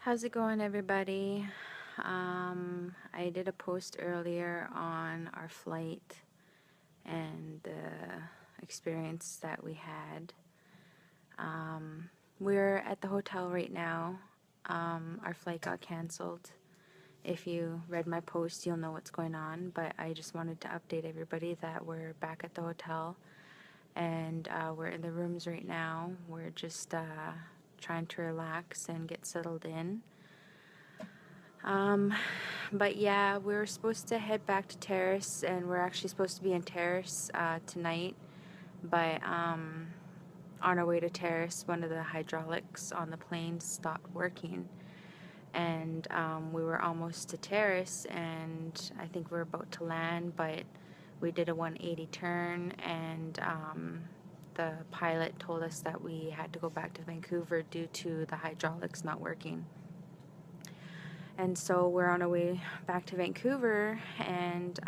How's it going, everybody? I did a post earlier on our flight and the experience that we had. We're at the hotel right now. Our flight got canceled. If you read my post, you'll know what's going on, but I just wanted to update everybody that we're back at the hotel and we're in the rooms right now. We're just trying to relax and get settled in. But yeah, we were supposed to head back to Terrace, and we're actually supposed to be in Terrace tonight. But on our way to Terrace, one of the hydraulics on the plane stopped working, and we were almost to Terrace, and I think we were about to land, but we did a 180 turn, and the pilot told us that we had to go back to Vancouver due to the hydraulics not working. And so we're on our way back to Vancouver, and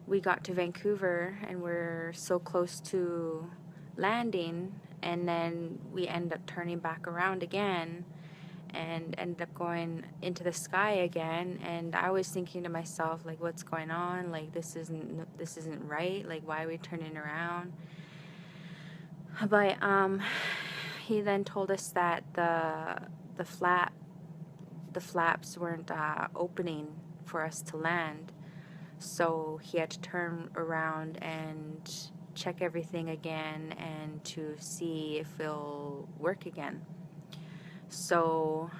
we got to Vancouver, and we're so close to landing, and then we end up turning back around again and ended up going into the sky again. And I was thinking to myself, like, what's going on? Like, this isn't right. Like, why are we turning around? But he then told us that the flaps weren't opening for us to land, so he had to turn around and check everything again and to see if it'll work again. So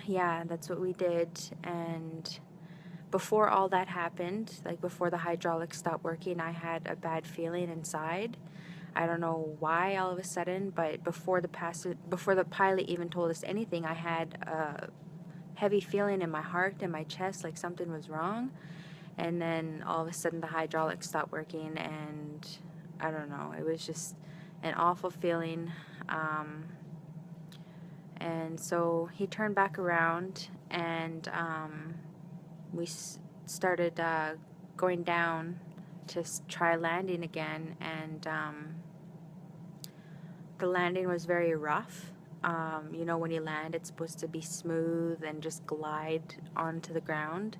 yeah, that's what we did. And before all that happened, like before the hydraulics stopped working, I had a bad feeling inside. I don't know why all of a sudden, but before the pilot even told us anything, I had a heavy feeling in my heart and my chest, like something was wrong. And then all of a sudden the hydraulics stopped working, and I don't know, it was just an awful feeling. And so he turned back around, and we started going down to try landing again, and the landing was very rough. You know, when you land, it's supposed to be smooth and just glide onto the ground.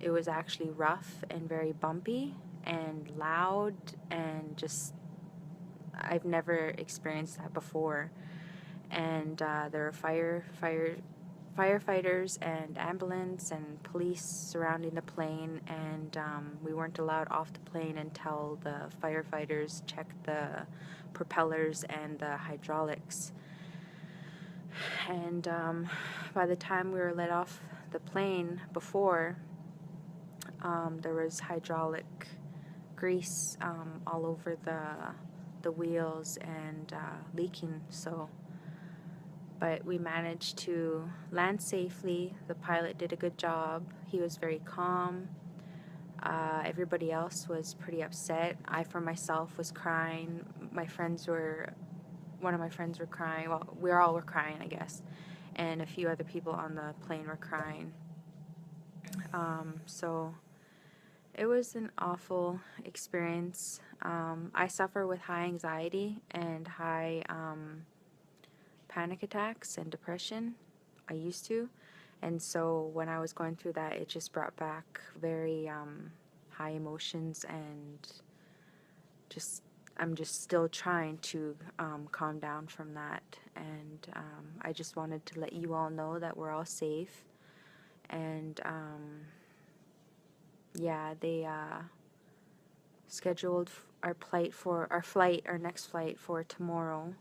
It was actually rough and very bumpy and loud, and just, I've never experienced that before. And there were firefighters and ambulance and police surrounding the plane, and we weren't allowed off the plane until the firefighters checked the propellers and the hydraulics. And by the time we were let off the plane before, there was hydraulic grease all over the wheels and leaking. So, but we managed to land safely. The pilot did a good job. He was very calm. Everybody else was pretty upset. I, for myself, was crying. One of my friends were crying. Well, we all were crying, I guess. And a few other people on the plane were crying. So it was an awful experience. I suffer with high anxiety and high panic attacks and depression. I used to. And so when I was going through that, it just brought back very high emotions, and I'm just still trying to calm down from that. And I just wanted to let you all know that we're all safe. And yeah, they scheduled our next flight for tomorrow.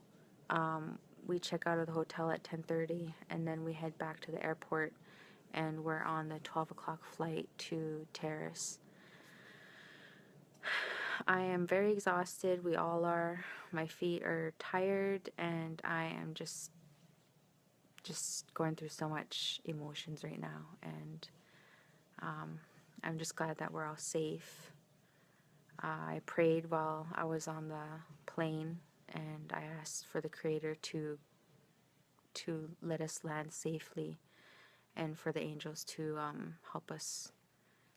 We check out of the hotel at 10:30, and then we head back to the airport, and we're on the 12 o'clock flight to Terrace. I am very exhausted. We all are. My feet are tired, and I am just going through so much emotions right now. And I'm just glad that we're all safe. I prayed while I was on the plane, and I asked for the Creator to let us land safely, and for the angels to help us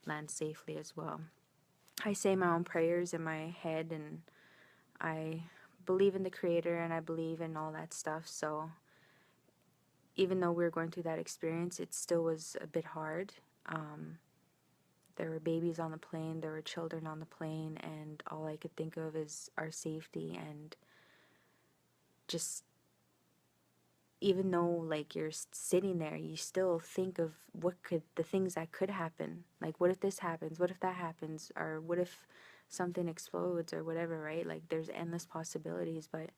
land safely as well. I say my own prayers in my head, and I believe in the Creator, and I believe in all that stuff. So even though we were going through that experience, it still was a bit hard. There were babies on the plane, there were children on the plane, and all I could think of is our safety. And just, even though like you're sitting there, you still think of the things that could happen. Like, what if this happens? What if that happens? Or what if something explodes or whatever, right? Like, there's endless possibilities, but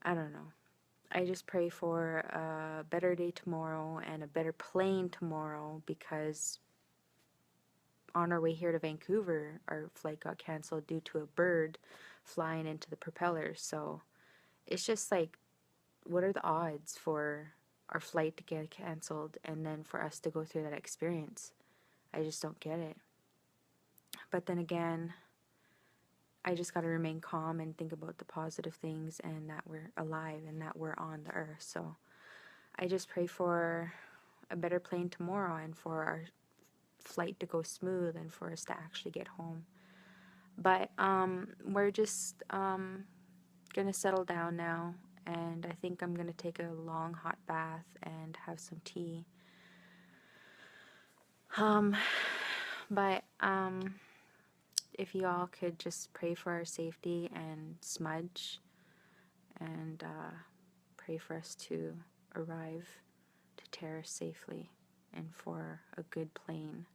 I don't know. I just pray for a better day tomorrow and a better plane tomorrow, because on our way here to Vancouver, our flight got canceled due to a bird flying into the propeller. So it's just like, what are the odds for our flight to get canceled and then for us to go through that experience? I just don't get it. But then again, I just got to remain calm and think about the positive things, and that we're alive and that we're on the earth. So I just pray for a better plane tomorrow, and for our flight to go smooth, and for us to actually get home. But we're just gonna settle down now, and I think I'm gonna take a long hot bath and have some tea. But if you all could just pray for our safety and Smudge, and pray for us to arrive to Terrace safely and for a good plane.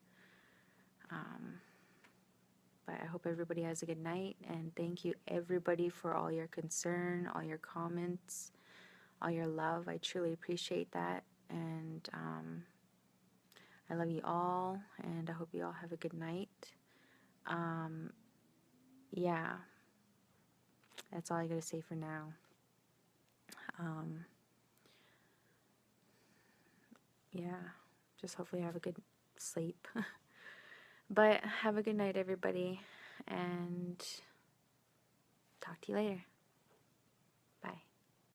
But I hope everybody has a good night, and thank you everybody for all your concern, all your comments, all your love. I truly appreciate that, and I love you all, and I hope you all have a good night. Yeah, that's all I gotta say for now. Yeah, just hopefully have a good sleep. But have a good night, everybody, and talk to you later.